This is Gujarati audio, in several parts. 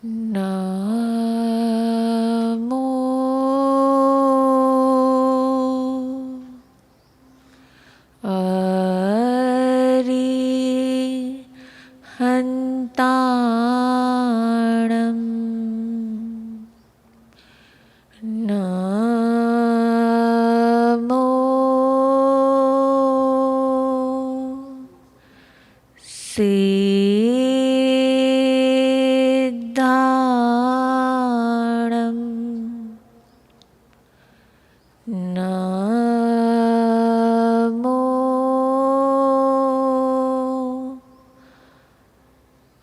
નમો અરિહંતાણં નમો સિદ્ધાણં નમો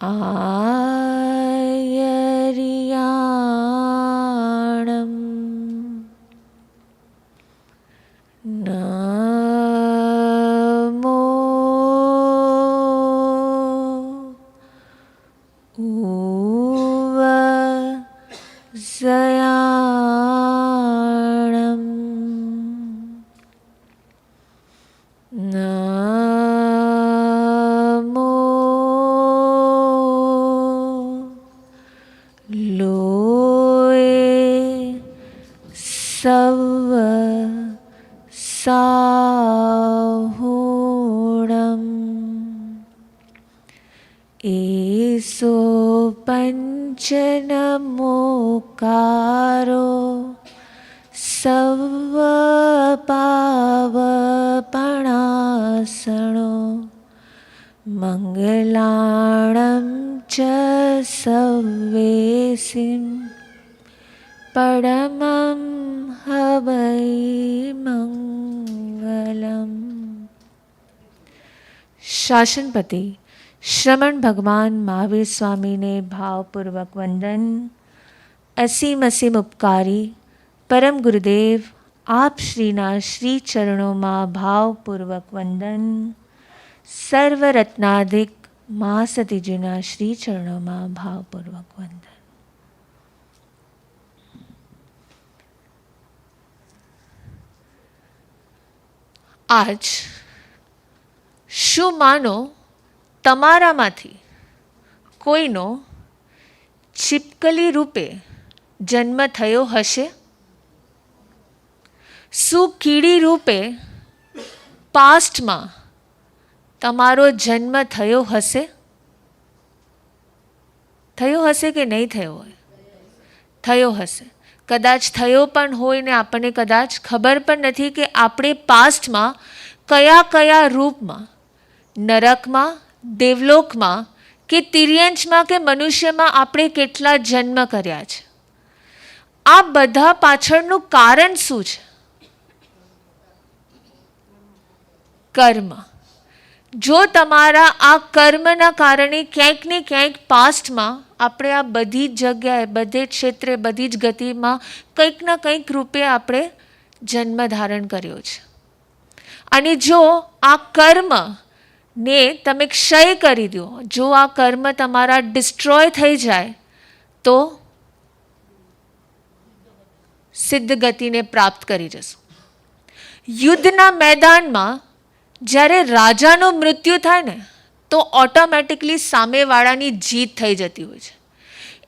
આયર્યાણં નમો ઉવઝયાણં નમો લોય સવ સાહુણં એસો પંચનમોકારો સવ પાવપણાસણો મંગલાણં ચ સવ્યેસિં પરમં હવૈ મંગલમ. શાસનપતિ શ્રમણ ભગવાન મહાવીર સ્વામીને ભાવપૂર્વક વંદન. અસીમ અસીમ ઉપકારી પરમ ગુરુદેવ આપ શ્રીના શ્રી ચરણોમાં ભાવપૂર્વક વંદન. સર્વરત્નાધિક મહાસતીજીના શ્રી ચરણોમાં ભાવપૂર્વક વંદન. આજ શું માનો તમારામાંથી કોઈનો છીપકલી રૂપે જન્મ થયો હશે? શું કીડી રૂપે પાસ્ટમાં તમારો જન્મ થયો હશે? થયો હશે કે નહીં થયો હોય? થયો હશે. કદાચ થયો પણ હોય ને આપણને કદાચ ખબર પણ નથી કે આપણે પાસ્ટમાં કયા કયા રૂપમાં, નરકમાં, દેવલોકમાં કે તિર્યંશમાં કે મનુષ્યમાં આપણે કેટલા જન્મ કર્યા છે. આ બધા પાછળનું કારણ શું છે? કર્મ. જો તમારા આ કર્મના કારણે ક્યાંક ને ક્યાંક પાસ્ટમાં આપણે આ બધી જ જગ્યાએ, બધે જ ક્ષેત્રે, બધી જ ગતિમાં કંઈક ના કંઈક રૂપે આપણે જન્મ ધારણ કર્યો છે. અને જો આ કર્મને તમે ક્ષય કરી દો, જો આ કર્મ તમારા ડિસ્ટ્રોય થઈ જાય તો સિદ્ધ ગતિને પ્રાપ્ત કરી જશો. યુદ્ધના મેદાનમાં જ્યારે રાજાનું મૃત્યુ થાય ને તો ઓટોમેટિકલી સામેવાળાની જીત થઈ જતી હોય છે.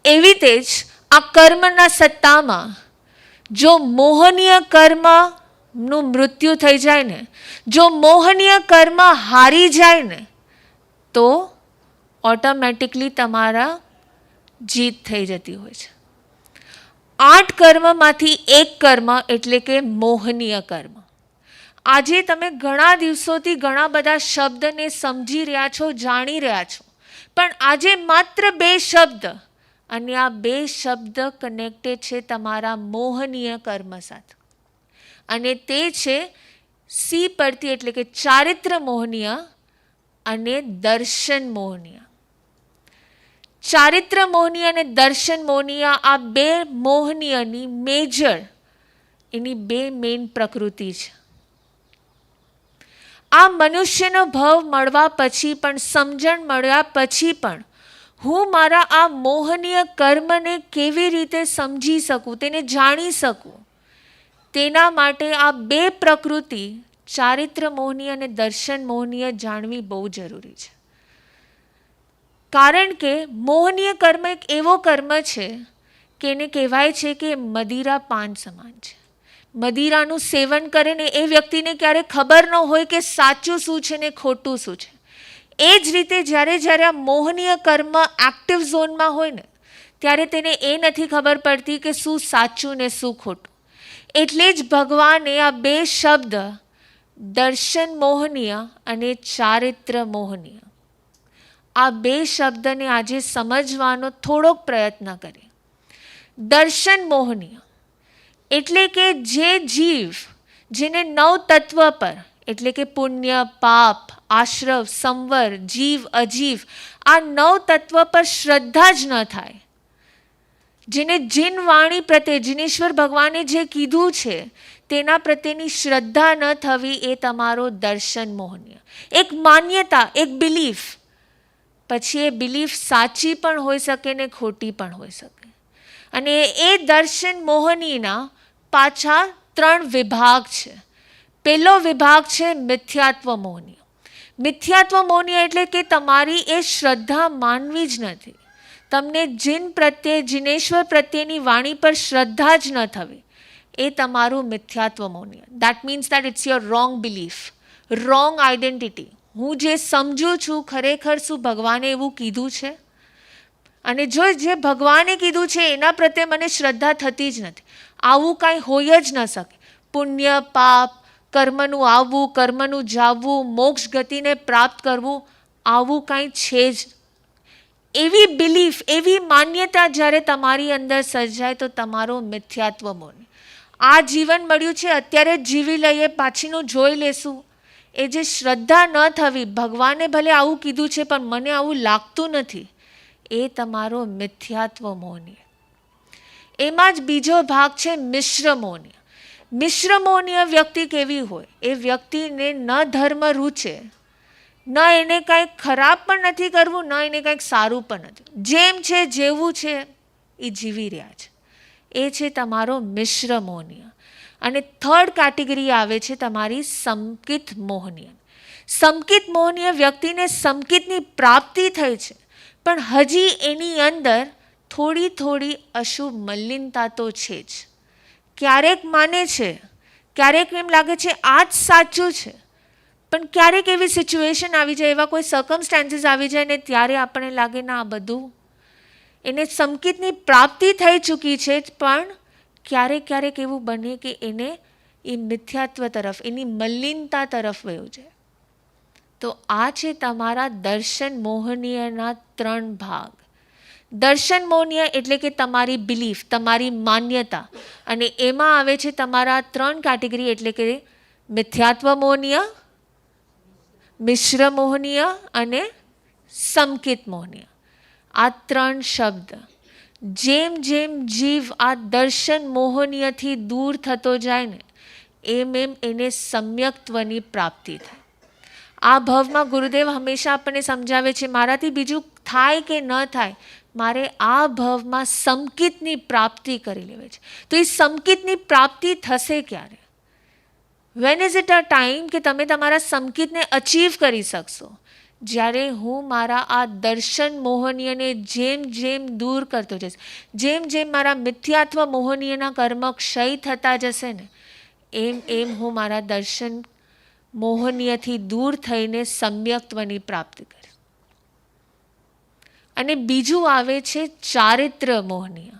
એવી રીતે જ આ કર્મના સત્તામાં જો મોહનીય કર્મનું મૃત્યુ થઈ જાય ને, જો મોહનીય કર્મ હારી જાય ને તો ઓટોમેટિકલી તમારા જીત થઈ જતી હોય છે. 8 કર્મમાંથી એક કર્મ એટલે કે મોહનીય કર્મ. આજે તમે ઘણા દિવસોથી ઘણા બધા શબ્દને સમજી રહ્યા છો, જાણી રહ્યા છો, પણ આજે માત્ર 2 શબ્દ, અને આ 2 શબ્દ કનેક્ટેડ છે તમારા મોહનીય કર્મ સાથે. અને તે છે સી પરથી એટલે કે ચારિત્ર મોહનીય અને દર્શન મોહનીય. ચારિત્ર મોહનીય અને દર્શન મોહનીય આ 2 મોહનીયની મેજર, એની 2 મેઇન પ્રકૃતિ છે. આ મનુષ્યનો ભવ મળવા પછી પણ, સમજણ મળ્યા પછી પણ હું મારા આ મોહનીય કર્મને કેવી રીતે સમજી શકું, તેને જાણી શકું, તેના માટે આ 2 પ્રકૃતિ, ચારિત્ર મોહનીય અને દર્શન મોહનીય જાણવી બહુ જરૂરી છે. કારણ કે મોહનીય કર્મ એક એવો કર્મ છે કે એને કહેવાય છે કે મદિરા પાન સમાન છે. મદિરાનું સેવન કરે ને એ વ્યક્તિને ક્યારે ખબર ન હોય કે સાચું શું છે ને ખોટું શું છે. એ જ રીતે જ્યારે જ્યારે આ મોહનીય કર્મ એક્ટિવ ઝોનમાં હોય ને ત્યારે તેને એ નથી ખબર પડતી કે શું સાચું ને શું ખોટું. એટલે જ ભગવાને આ બે શબ્દ દર્શન મોહનીય અને ચારિત્ર મોહનીય આ બે શબ્દને આજે સમજવાનો થોડોક પ્રયત્ન કરીએ. દર્શન મોહનીય એટલે કે જે જીવ જેને નવ તત્વ પર એટલે કે પુણ્ય, પાપ, આશ્રવ, સંવર, જીવ, અજીવ આ નવ તત્વ પર શ્રદ્ધા જ ન થાય, જેને જીન વાણી પ્રત્યે જીનેશ્વર ભગવાને જે કીધું છે તેના પ્રત્યેની શ્રદ્ધા ન થવી એ તમારો દર્શન મોહનીય. એક માન્યતા, એક બિલીફ, પછી એ બિલીફ સાચી પણ હોઈ શકે ને ખોટી પણ હોઈ શકે. અને એ દર્શન મોહનીના પાછા 3 વિભાગ છે. પહેલો વિભાગ છે મિથ્યાત્વ મોહનીય. મિથ્યાત્વ મોહનીય એટલે કે તમારી એ શ્રદ્ધા માનવી જ નથી. તમને જીન પ્રત્યે, જીનેશ્વર પ્રત્યેની વાણી પર શ્રદ્ધા જ ન થવી, એ તમારું મિથ્યાત્વ મોહનીય. That means that it's your wrong belief, wrong identity. હું જે સમજું છું ખરેખર શું ભગવાને એવું કીધું છે? અને જો જે ભગવાને કીધું છે એના પ્રત્યે મને શ્રદ્ધા થતી જ નથી. આવું કાંઈ હોય જ ન શકે. પુણ્ય, પાપ, કર્મનું આવવું, કર્મનું જાવવું, મોક્ષ ગતિને પ્રાપ્ત કરવું, આવું કાંઈ છે જ. એવી બિલીફ, એવી માન્યતા જ્યારે તમારી અંદર સર્જાય તો તમારો મિથ્યાત્વ મોહનીય. આ જીવન મળ્યું છે અત્યારે જ જીવી લઈએ, પાછીનું જોઈ લેશું, એ જે શ્રદ્ધા ન થવી, ભગવાને ભલે આવું કીધું છે પણ મને આવું લાગતું નથી, એ તમારો મિથ્યાત્વ મોહનીય. એમાં જ બીજો ભાગ છે મિશ્ર મોહનીય. મિશ્ર મોહનીય વ્યક્તિ કેવી હોય? એ વ્યક્તિને ન ધર્મ રૂચે, ન એને કાંઈક ખરાબ પણ નથી કરવું, ન એને કાંઈક સારું પણ નથી. જેમ છે જેવું છે એ જીવી રહ્યા છે. એ છે તમારો મિશ્ર મોહનીય. અને 3rd કેટેગરી આવે છે તમારી સંકિત મોહનીય. સંકિત મોહનીય વ્યક્તિને સંકિતની પ્રાપ્તિ થઈ છે પણ હજી એની અંદર થોડી થોડી અશુભ મલિનતા તો છે જ. ક્યારેક માને છે, ક્યારેક એમ લાગે છે આ જ સાચું છે, પણ ક્યારેક એવી સિચ્યુએશન આવી જાય, એવા કોઈ સર્કમસ્ટાન્સીસ આવી જાય ને ત્યારે આપણે લાગે ના આ બધું એને સંકિતની પ્રાપ્તિ થઈ ચૂકી છે, પણ ક્યારેક ક્યારેક એવું બને કે એને એ મિથ્યાત્વ તરફ, એની મલિનતા તરફ વયો જાય. તો આ છે તમારા દર્શન મોહનીયના 3 ભાગ. દર્શન મોહનીય એટલે કે તમારી બિલીફ, તમારી માન્યતા, અને એમાં આવે છે તમારા 3 કેટેગરી એટલે કે મિથ્યાત્વ મોહનીય, મિશ્ર મોહનીય અને સંકિત મોહનીય. આ 3 શબ્દ જેમ જેમ જીવ આ દર્શન મોહનીયથી દૂર થતો જાય ને એમ એમ એને સમ્યક્ત્વની પ્રાપ્તિ થાય. આ ભવમાં ગુરુદેવ હંમેશા આપણને સમજાવે છે મારાથી બીજું થાય કે ન થાય, મારે આ ભવમાં સંકિતની પ્રાપ્તિ કરી લેવી છે. તો એ સંકિતની પ્રાપ્તિ થશે ક્યારે? When is it a time કે તમે તમારા સંકિતને અચીવ કરી શકશો? જ્યારે હું મારા આ દર્શન મોહનીયને જેમ જેમ દૂર કરતો જઈશ, જેમ જેમ મારા મિથ્યાત્વ મોહનીયના કર્મ ક્ષય થતા જશે ને એમ એમ હું મારા દર્શન મોહનીયથી દૂર થઈને સમ્યક્ત્વની પ્રાપ્તિ કરીશ. અને બીજું આવે છે ચારિત્ર મોહનીય.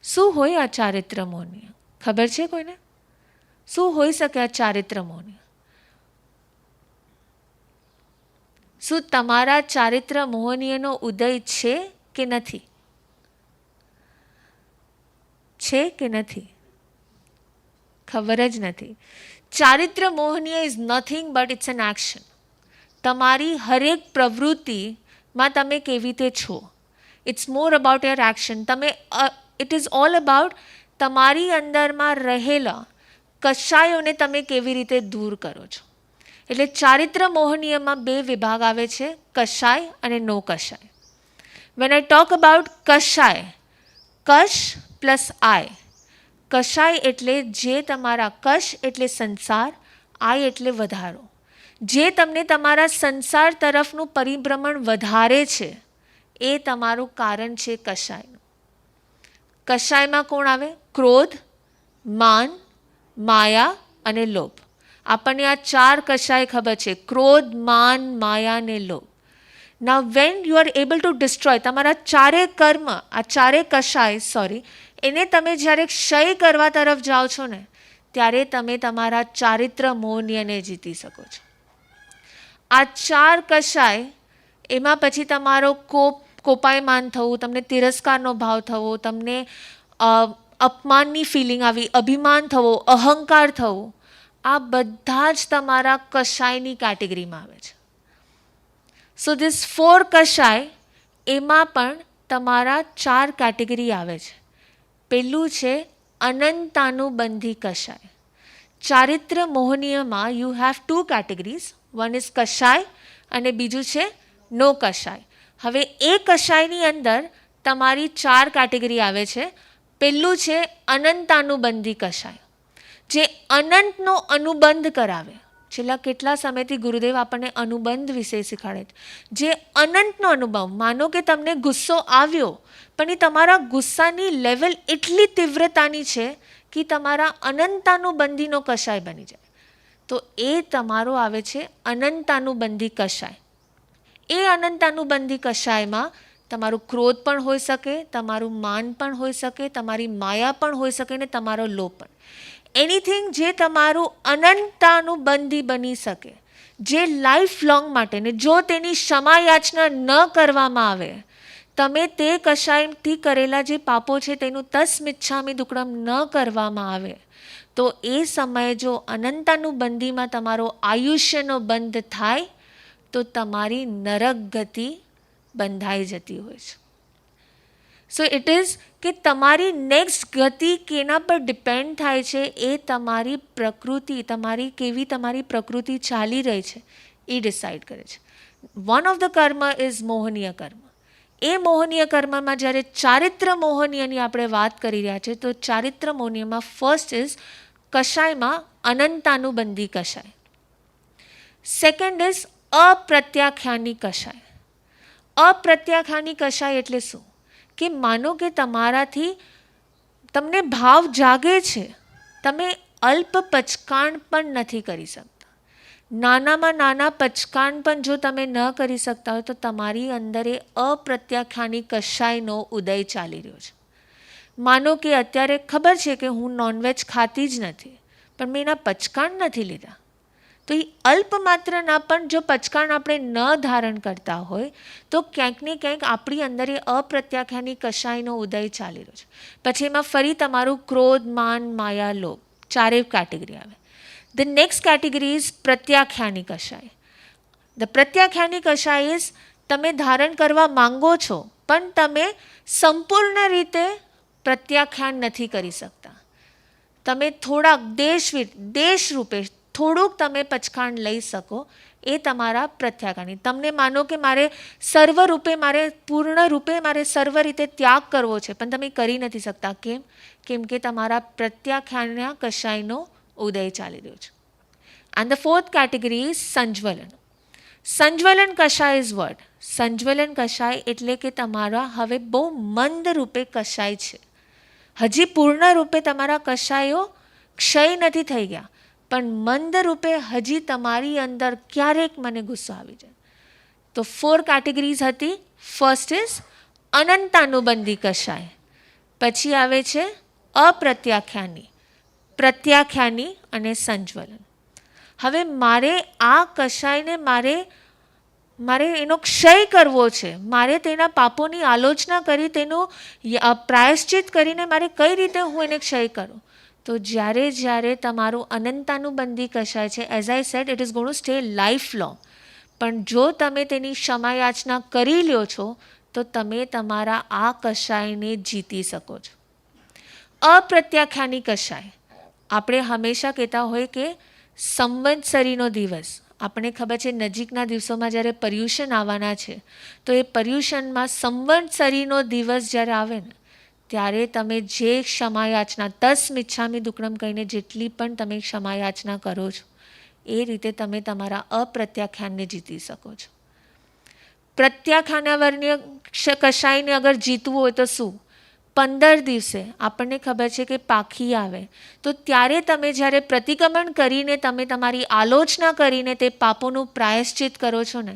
શું હોય આ ચારિત્ર મોહનીય? ખબર છે કોઈને? શું હોઈ શકે આ ચારિત્ર મોહનીય? શું તમારા ચારિત્ર મોહનીયનો ઉદય છે કે નથી? છે કે નથી? ખબર જ નથી. ચારિત્ર મોહનીય is nothing but it's an action. તમારી હરેક પ્રવૃત્તિમાં તમે કેવી રીતે છો, it's more about your action. તમે ઇટ ઇઝ ઓલ અબાઉટ તમારી અંદરમાં રહેલા કશાયોને તમે કેવી રીતે દૂર કરો છો. એટલે ચારિત્ર મોહનીયમાં 2 વિભાગ આવે છે, કશાય અને નો કશાય. વેન આઈ ટોક અબાઉટ કશાય, કશ પ્લસ આય. કશાય એટલે જે તમારા, કશ એટલે સંસાર, આય એટલે વધારો. જે તમને તમારા સંસાર તરફનું પરિભ્રમણ વધારે છે એ તમારું કારણ છે કષાયનું. કષાયમાં કોણ આવે? ક્રોધ, માન, માયા અને લોભ. આપણને આ 4 કષાય ખબર છે: ક્રોધ, માન, માયા અને લોભ. Now when you are able to destroy તમારા 4 કર્મ, આ 4 કષાય એને તમે જ્યારે ક્ષય કરવા તરફ જાઓ છો ને, ત્યારે તમે તમારા ચારિત્ર મોહનીયને જીતી શકો છો. આ 4 કષાય એમાં પછી તમારો કોપાયમાન થવું, તમને તિરસ્કારનો ભાવ થવો, તમને અપમાનની ફિલિંગ આવી, અભિમાન થવો, અહંકાર થવો, આ બધા જ તમારા કષાયની કેટેગરીમાં આવે છે. સો ધીસ 4 કષાય એમાં પણ તમારા 4 કેટેગરી આવે છે. પહેલું છે અનંતાનુબંધી કષાય. ચારિત્ર મોહનીયમાં you have 2 categories. One is કષાય અને બીજું છે નો કષાય. હવે એ કષાયની અંદર તમારી 4 કેટેગરી આવે છે. પહેલું છે અનંતાનુબંધી કષાય, જે અનંતનો અનુબંધ કરાવે. છેલ્લા કેટલા સમયથી ગુરુદેવ આપણને અનુબંધ વિશે શીખવાડે છે. જે અનંતનો અનુભવ, માનો કે તમને ગુસ્સો આવ્યો, પણ એ તમારા ગુસ્સાની લેવલ એટલી તીવ્રતાની છે કે તમારા અનંતાનુબંધીનો કષાય બની જાય. તો એ તમારો આવે છે અનંતાનુબંધી કષાય. એ અનંતાનુબંધી કષાયમાં તમારું ક્રોધ પણ હોઈ શકે, તમારું માન પણ હોઈ શકે, તમારી માયા પણ હોઈ શકે ને તમારો લોભ પણ. એનીથિંગ જે તમારું અનંતાનુબંધી બની શકે, જે લાઈફ લોંગ માટે, ને જો તેની ક્ષમા યાચના ન કરવામાં આવે, તમે તે કષાયથી કરેલા જે પાપો છે તેનું તસ્મિચ્છામિ દુક્કડમ ન કરવામાં આવે, તો એ સમયે જો અનંતાનુબંધીમાં તમારો આયુષ્યનો બંધ થાય તો તમારી નરક ગતિ બંધાઈ જતી હોય છે. સો ઇટ ઇઝ કે તમારી નેક્સ્ટ ગતિ કેના પર ડિપેન્ડ થાય છે, એ તમારી પ્રકૃતિ, તમારી પ્રકૃતિ ચાલી રહી છે એ ડિસાઇડ કરે છે. વન ઓફ ધ કર્મ ઇઝ મોહનીય કર્મ. એ મોહનીય કર્મમાં જ્યારે ચારિત્ર મોહનીયની આપણે વાત કરી રહ્યા છીએ, તો ચારિત્ર મોહનીયમાં ફર્સ્ટ ઇઝ કષાયમાં અનંતાનુબંધી કષાય. સેકન્ડ ઇઝ અપ્રત્યાખ્યાની કષાય. અપ્રત્યાખ્યાની કષાય એટલે શું? કે માનો કે તમારાથી તમને ભાવ જાગે છે, તમે અલ્પ પચકાણ પણ નથી કરી શકતા. નાનામાં નાના પચકાણ પણ જો તમે ન કરી શકતા હોય તો તમારી અંદર એ અપ્રત્યાખ્યાની કષાયનો ઉદય ચાલી રહ્યો છે. માનો કે અત્યારે ખબર છે કે હું નોનવેજ ખાતી જ નથી, પણ મેં એના પચકાણ નથી લીધા. તો એ અલ્પ માત્રના પણ જો પચકાણ આપણે ન ધારણ કરતા હોય તો ક્યાંક ને ક્યાંક આપણી અંદર એ અપ્રત્યાખ્યાની કષાયનો ઉદય ચાલી રહ્યો છે. પછી એમાં ફરી તમારું ક્રોધ, માન, માયા, લોભ 4 કેટેગરી આવે. ધ નેક્સ્ટ કેટેગરી ઇઝ પ્રત્યાખ્યાની કષાય. ધ પ્રત્યાખ્યાની કષાય ઇઝ તમે ધારણ કરવા માંગો છો પણ તમે સંપૂર્ણ રીતે પ્રત્યાખ્યાન નથી કરી શકતા. તમે થોડાક દેશ રૂપે થોડુંક તમે પચખાણ લઈ શકો, એ તમારા પ્રત્યાખ્યાની. તમને માનો કે મારે પૂર્ણ રૂપે સર્વ રીતે ત્યાગ કરવો છે, પણ તમે કરી નથી શકતા. કેમ? કેમ કે તમારા પ્રત્યાખ્યાનના કષાયનો ઉદય ચાલી રહ્યો છે. And the 4th category is સંજ્વલન. સંજ્વલન કષાય ઇઝ વોટ? સંજ્વલન કષાય એટલે કે તમારા હવે બહુ મંદ રૂપે કષાય છે. હજી પૂર્ણ રૂપે તમારા કષાયો ક્ષય નથી થઈ ગયા, પણ મંદ રૂપે હજી તમારી અંદર ક્યારેક મને ગુસ્સો આવી જાય. તો 4 કેટેગરીઝ હતી. ફર્સ્ટ ઇઝ અનંતાનુબંધી કષાય, પછી આવે છે અપ્રત્યાખ્યાની, પ્રત્યાખ્યાની અને સંજ્વલન. હવે મારે આ કષાયને મારે એનો ક્ષય કરવો છે, મારે તેના પાપોની આલોચના કરી તેનો પ્રાયશ્ચિત કરીને મારે કઈ રીતે હું એને ક્ષય કરું? તો જ્યારે તમારું અનંતાનુબંધી કષાય છે, as I said it is going to stay life long, પણ જો તમે તેની ક્ષમા યાચના કરી લ્યો છો તો તમે તમારા આ કષાયને જીતી શકો છો. અપ્રત્યાખ્યાની કષાય આપણે હંમેશા કહેતા હોય કે સંવત્સરીનો દિવસ, આપણે ખબર છે નજીકના દિવસોમાં જ્યારે પર્યુષણ આવવાના છે, તો એ પર્યુષણમાં સંવત્સરીનો દિવસ જ્યારે આવે ને, ત્યારે તમે જે ક્ષમાયાચના તસ્મિચ્છામિ દુક્કડમ કહીને જેટલી પણ તમે ક્ષમાયાચના કરો છો, એ રીતે તમે તમારા અપ્રત્યાખ્યાનને જીતી શકો છો. પ્રત્યાખ્યાનવર્ણ્ય કષાયને અગર જીતવું હોય તો શું? 15 દિવસે આપણને ખબર છે કે પાખી આવે, તો ત્યારે તમે જ્યારે પ્રતિક્રમણ કરીને તમે તમારી આલોચના કરીને તે પાપોનું પ્રાયશ્ચિત કરો છો ને,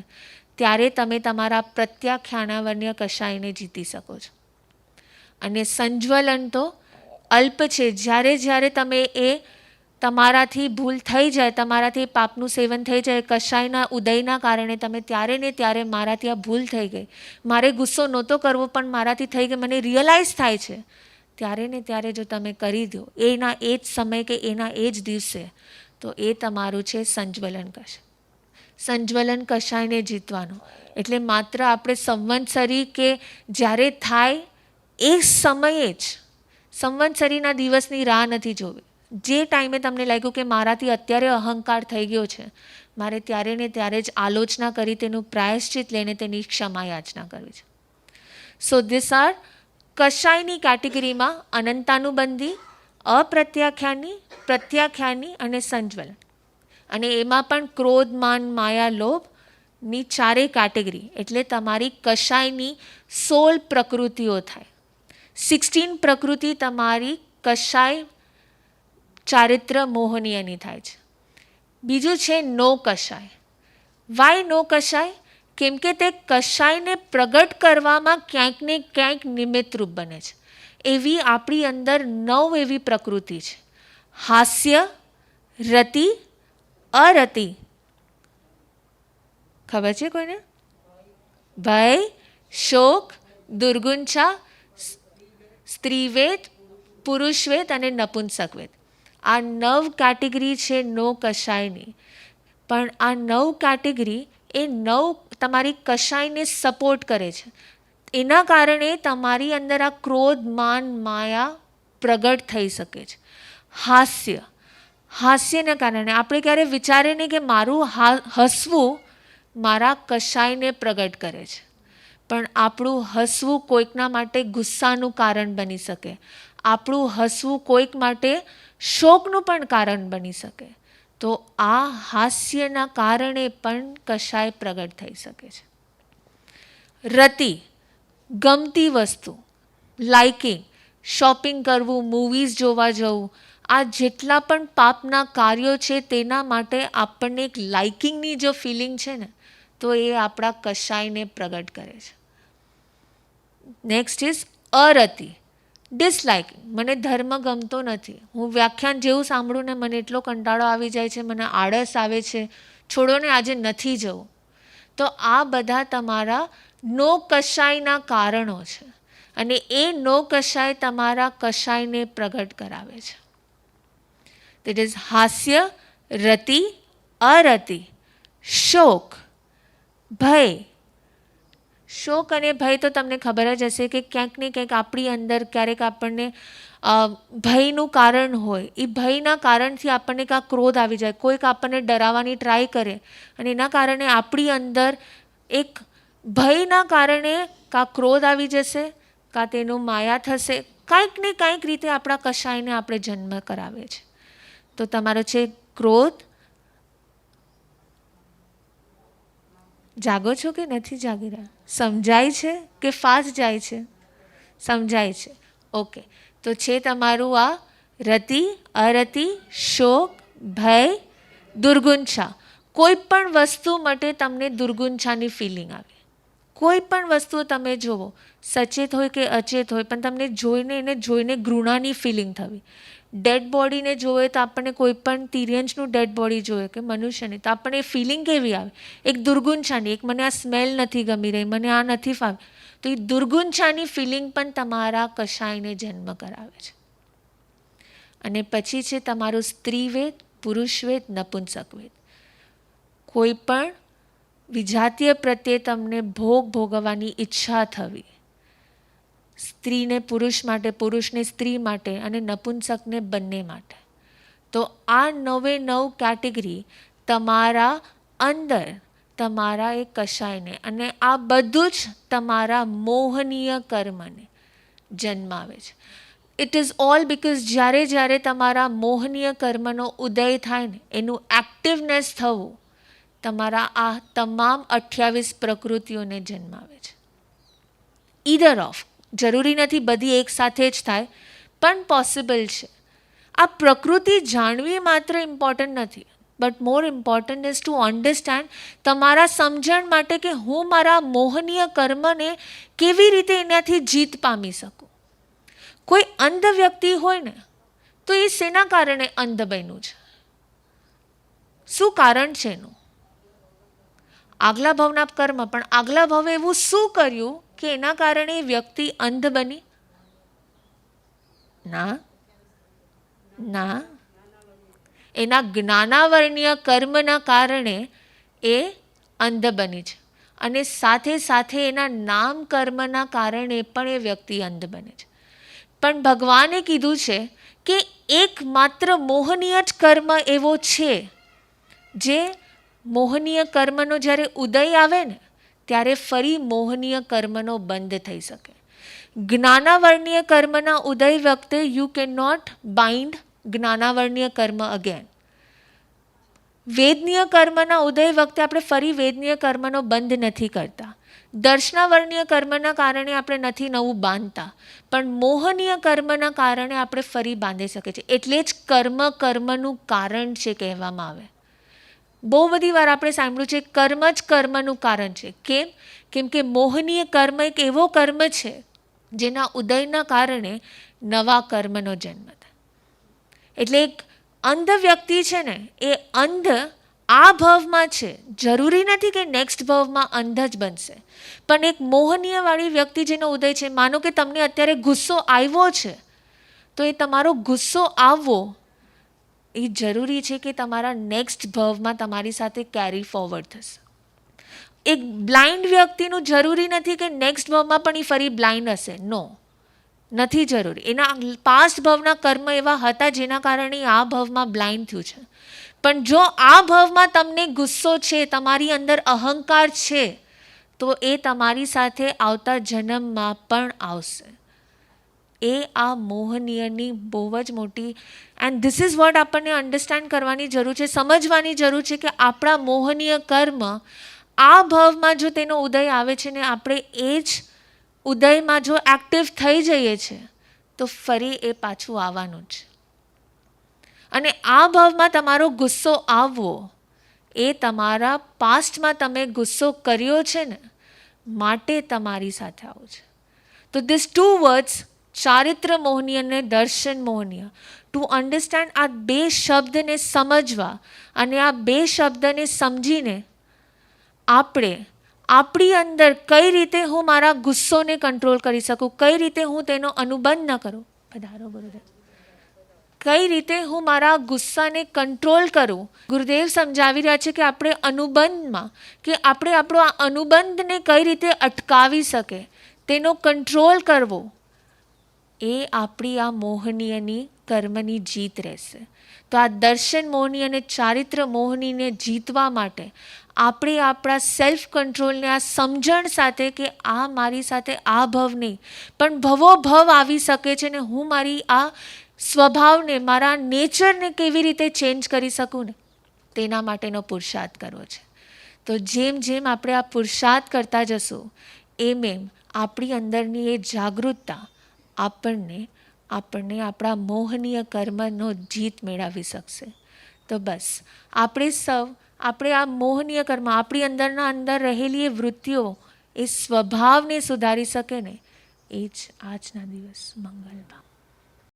ત્યારે તમે તમારા પ્રત્યાખ્યાનાવર્ણ્ય કષાયને જીતી શકો છો. અને સંજ્વલન તો અલ્પ છે. જ્યારે જ્યારે તમે એ તમારાથી ભૂલ થઈ જાય, તમારાથી પાપનું સેવન થઈ જાય કષાયના ઉદયના કારણે, તમે ત્યારે ને ત્યારે મારાથી આ ભૂલ થઈ ગઈ, મારે ગુસ્સો નહોતો કરવો પણ મારાથી થઈ ગઈ, મને રિયલાઇઝ થાય છે, ત્યારે ને ત્યારે જો તમે કરી દો એના એ જ સમય કે એના એ જ દિવસે, તો એ તમારું છે સંજ્વલન કષાય. સંજ્વલન કષાયને જીતવાનું એટલે માત્ર આપણે સંવત્સરી કે જ્યારે થાય એ સમયે જ, સંવત્સરીના દિવસની રાહ નથી જોવી. જે ટાઈમે તમને લાગ્યું કે મારાથી અત્યારે અહંકાર થઈ ગયો છે, મારે ત્યારે ને ત્યારે જ આલોચના કરી તેનું પ્રાયશ્ચિત લઈને તેની ક્ષમા યાચના કરવી છે. સો ધીસ આર કષાયની કેટેગરીમાં અનંતાનુબંધી, અપ્રત્યાખ્યાની, પ્રત્યાખ્યાની અને સંજ્વલન. અને એમાં પણ ક્રોધ, માન, માયા, લોભની ચારેય કેટેગરી એટલે તમારી કષાયની 16 પ્રકૃતિઓ થાય. 16 પ્રકૃતિ તમારી કષાય ચારિત્ર મોહનીયની થાય છે. બીજું છે નો કષાય. વાય નો કષાય? કેમ કે તે કષાયને પ્રગટ કરવામાં ક્યાંક ને ક્યાંક નિમિત્તરૂપ બને છે. એવી આપણી અંદર 9 એવી પ્રકૃતિ છે. હાસ્ય, રતિ, અરતિ, ખબર છે કોઈને? ભય, શોક, દુર્ગુંચા, સ્ત્રીવેદ, પુરુષવેદ અને નપુંસકવેદ. આ 9 કેટેગરી છે નો કષાયની. પણ આ 9 કેટેગરી એ 9 તમારી કષાયને સપોર્ટ કરે છે. એના કારણે તમારી અંદર આ ક્રોધ, માન, માયા પ્રગટ થઈ શકે છે. હાસ્ય, હાસ્યના કારણે આપણે ક્યારે વિચારે નહીં કે મારું હસવું મારા કષાયને પ્રગટ કરે છે. પણ આપણું હસવું કોઈકના માટે ગુસ્સાનું કારણ બની શકે, આપણું હસવું કોઈક માટે શોકનું પણ કારણ બની શકે. તો આ હાસ્યના કારણે પણ કષાય પ્રગટ થઈ શકે છે. રતિ, ગમતી વસ્તુ, લાઇકિંગ, શોપિંગ કરવું, મૂવીઝ જોવા જવું, આ જેટલા પણ પાપના કાર્યો છે તેના માટે આપણને એક લાઇકિંગની જો ફિલિંગ છે ને, તો એ આપણા કષાયને પ્રગટ કરે છે. નેક્સ્ટ ઇઝ અરતિ, ડિસલાઇકિંગ. મને ધર્મ ગમતો નથી, હું વ્યાખ્યાન જેવું સાંભળું ને મને એટલો કંટાળો આવી જાય છે, મને આળસ આવે છે, છોડો ને આજે નથી જવું. તો આ બધા તમારા નો કષાયના કારણો છે. અને એ નો કષાય તમારા કષાયને પ્રગટ કરાવે છે. દેટ ઇઝ હાસ્ય, રતિ, અરતિ, શોક, ભય. શોક અને ભય તો તમને ખબર જ હશે કે ક્યાંક ને ક્યાંક આપણી અંદર ક્યારેક આપણને ભયનું કારણ હોય, એ ભયના કારણથી આપણને કાં ક્રોધ આવી જાય, કોઈક આપણને ડરાવવાની ટ્રાય કરે અને એના કારણે આપણી અંદર એક ભયના કારણે કાં ક્રોધ આવી જશે, કાં તેનું માયા થશે, કાંઈક ને કાંઈક રીતે આપણા કષાયને આપણે જન્મ કરાવે છે. તો તમારો છે ક્રોધ. જાગો છો કે નથી જાગી રહ્યા? સમજાય છે કે ફાસ્ટ જાય છે? સમજાય છે. ઓકે. તો છે તમારું આ રતિ, અરતિ, શોક, ભય, દુર્ગુંચા. કોઈ પણ વસ્તુ માટે તમને દુર્ગુંચાની ફિલિંગ આવે. કોઈ પણ વસ્તુ તમે જુઓ, સચેત હોય કે અચેત હોય, પણ તમને જોઈને એને જોઈને ઘૃણાની ફિલિંગ થવી. ડેડ બોડીને જોવે તો આપણને કોઈ પણ તિર્યંશનું ડેડ બોડી જોઈએ કે મનુષ્યને, તો આપણને એ ફિલિંગ કેવી આવે? એક દુર્ગુંચાની, એક મને આ સ્મેલ નથી ગમી રહી, મને આ નથી ફાવે. તો એ દુર્ગુંચાની ફિલિંગ પણ તમારા કષાયને જન્મ કરાવે છે. અને પછી છે તમારું સ્ત્રીવેદ, પુરુષવેદ, નપુંસકવેદ. કોઈ પણ વિજાતીય પ્રત્યે તમને ભોગ ભોગવવાની ઈચ્છા થવી. સ્ત્રીને પુરુષ માટે, પુરુષને સ્ત્રી માટે અને નપુંસકને બંને માટે. તો આ 9 કેટેગરી તમારા અંદર તમારા એ કષાયને, અને આ બધું જ તમારા મોહનીય કર્મને જન્માવે છે. ઇટ ઇઝ ઓલ બિકોઝ જ્યારે જ્યારે તમારા મોહનીય કર્મનો ઉદય થાય ને, એનું એક્ટિવનેસ થવું, તમારા આ તમામ 28 પ્રકૃતિઓને જન્મ આવે છે. ઈધર ઓફ, જરૂરી નથી બધી એક સાથે જ થાય, પણ પોસિબલ છે. આ પ્રકૃતિ જાણવી માત્ર ઇમ્પોર્ટન્ટ નથી, but more important is to understand તમારા સમજણ માટે કે હું મારા મોહનીય કર્મને કેવી રીતે એનાથી જીત પામી શકું. કોઈ અંધ વ્યક્તિ હોય ને તો એ શેના કારણે અંધ બન્યું છે? શું કારણ છે એનું? આગલા ભવના કર્મ, પણ આગલા ભવે એવું શું કર્યું કે એના કારણે એ વ્યક્તિ અંધ બની? ના ના, એના જ્ઞાનાવર્ણીય કર્મના કારણે એ અંધ બની છે, અને સાથે સાથે એના નામ કર્મના કારણે પણ એ વ્યક્તિ અંધ બને છે. પણ ભગવાને કીધું છે કે એકમાત્ર મોહનીય જ કર્મ એવો છે જે મોહનીય કર્મનો જ્યારે ઉદય આવે ને ત્યારે ફરી મોહનીય કર્મનો બંધ થઈ શકે. જ્ઞાનાવર્ણીય કર્મના ઉદય વખતે યુ કેન નોટ બાઇન્ડ જ્ઞાનાવર્ણીય કર્મ અગેન. વેદનીય કર્મના ઉદય વખતે આપણે ફરી વેદનીય કર્મનો બંધ નથી કરતા. દર્શનાવર્ણીય કર્મના કારણે આપણે નથી નવું બાંધતા, પણ મોહનીય કર્મના કારણે આપણે ફરી બાંધી શકીએ છીએ. એટલે જ કર્મ કર્મનું કારણ છે કહેવામાં આવે. બહુ બધી વાર આપણે સાંભળ્યું છે કર્મ જ કર્મનું કારણ છે. કેમ? કેમ કે મોહનીય કર્મ એક એવો કર્મ છે જેના ઉદયના કારણે નવા કર્મનો જન્મ થાય. એટલે એક અંધ વ્યક્તિ છે ને એ અંધ આ ભવમાં છે, જરૂરી નથી કે નેક્સ્ટ ભવમાં અંધ જ બનશે. પણ એક મોહનીયવાળી વ્યક્તિ જેનો ઉદય છે, માનો કે તમને અત્યારે ગુસ્સો આવ્યો છે, તો એ તમારો ગુસ્સો આવવો એ જરૂરી છે કે તમારા નેક્સ્ટ ભવમાં તમારી સાથે કેરી ફોરવર્ડ થશે. એક બ્લાઇન્ડ વ્યક્તિનું જરૂરી નથી કે નેક્સ્ટ ભવમાં પણ એ ફરી બ્લાઇન્ડ હશે. નો, નથી જરૂરી. એના પાસ્ટ ભવના કર્મ એવા હતા જેના કારણે આ ભવમાં બ્લાઇન્ડ થયું છે. પણ જો આ ભવમાં તમને ગુસ્સો છે, તમારી અંદર અહંકાર છે, તો એ તમારી સાથે આવતા જન્મમાં પણ આવશે. એ આ મોહનીયની બહુ જ મોટી, એન્ડ ધીસ ઇઝ વોટ આપણને અન્ડરસ્ટેન્ડ કરવાની જરૂર છે, સમજવાની જરૂર છે કે આપણા મોહનીય કર્મ આ ભવમાં જો તેનો ઉદય આવે છે ને આપણે એ જ ઉદયમાં જો એક્ટિવ થઈ જઈએ છીએ તો ફરી એ પાછું આવવાનું છે. અને આ ભવમાં તમારો ગુસ્સો આવવો એ તમારા પાસ્ટમાં તમે ગુસ્સો કર્યો છે ને માટે તમારી સાથે આવું છે. તો ધીસ ટુ વર્ડ્સ, ચારિત્ર મોહનીય અને દર્શન મોહનીય, ટુ અન્ડરસ્ટેન્ડ, આ બે શબ્દને સમજવા અને આ બે શબ્દને સમજીને આપણે આપણી અંદર કઈ રીતે હું મારા ગુસ્સોને કંટ્રોલ કરી શકું, કઈ રીતે હું તેનો અનુબંધ ન કરું, પધારો ગુરુદેવ, કઈ રીતે હું મારા ગુસ્સાને કંટ્રોલ કરું. ગુરુદેવ સમજાવી રહ્યા છે કે આપણે અનુબંધમાં, કે આપણે આપણો આ અનુબંધને કઈ રીતે અટકાવી શકે, તેનો કંટ્રોલ કરવો, એ આપણી આ મોહનીયની કર્મની જીત રહેશે. તો આ દર્શન મોહની અને ચારિત્ર મોહનીને જીતવા માટે આપણે આપણા સેલ્ફ કંટ્રોલને આ સમજણ સાથે કે આ મારી સાથે આ ભવ નહીં પણ ભવો ભવ આવી શકે છે ને હું મારી આ સ્વભાવને, મારા નેચરને કેવી રીતે ચેન્જ કરી શકું ને તેના માટેનો પુરુષાર્થ કરવો છે. તો જેમ જેમ આપણે આ પુરુષાર્થ કરતા જશું એમ એમ આપણી અંદરની એ જાગૃતતા આપણને આપણા મોહનીય કર્મનો જીત મેળવી શકશે. તો બસ આપણે આ મોહનીય કર્મ, આપણી અંદરના અંદર રહેલી એ વૃત્તિઓ, એ સ્વભાવને સુધારી શકે ને એ જ આજના દિવસ મંગલમાં.